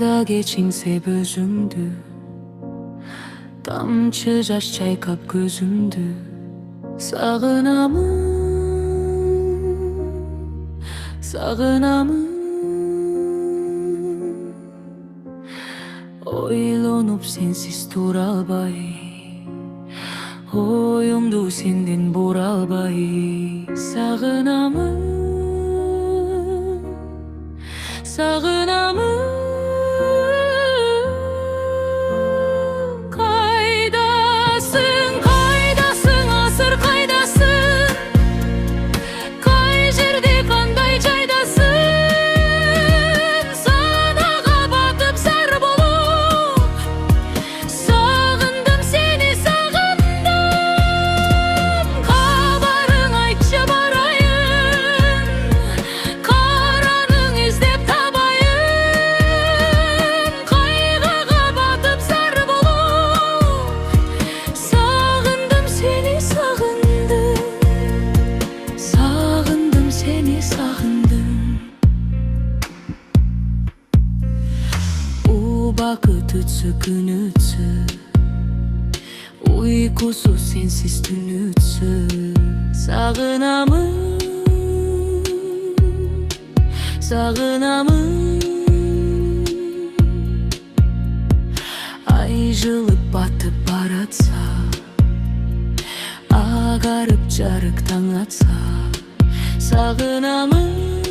Ayında geçinse bözümdü, damçı jaş çaykap gözümdü. Sağınamın, sağınamın. Oylanıp sensiz turalbay, oyumdu senden boralbay. Sağınamın, sağınamın. Kaydasın, kaydasın, asır kaydasın. Kay jerde kanday jaydasın. Sadağa batıp sar bolup, sağındım seni, sağındım. Kabarın aytça barayın, karanın izlep tabayın. Kaygağa batıp sar bolup, sağındım seni, sağındım. Sağındım seni, sağındım. O bakıtıtsı günütsı, uykusu sensiz tünütsı. Sağınamın, sağınamın. Ay жылып batıp baratsa, ağarıp jarık taң atsa. Sağınamın.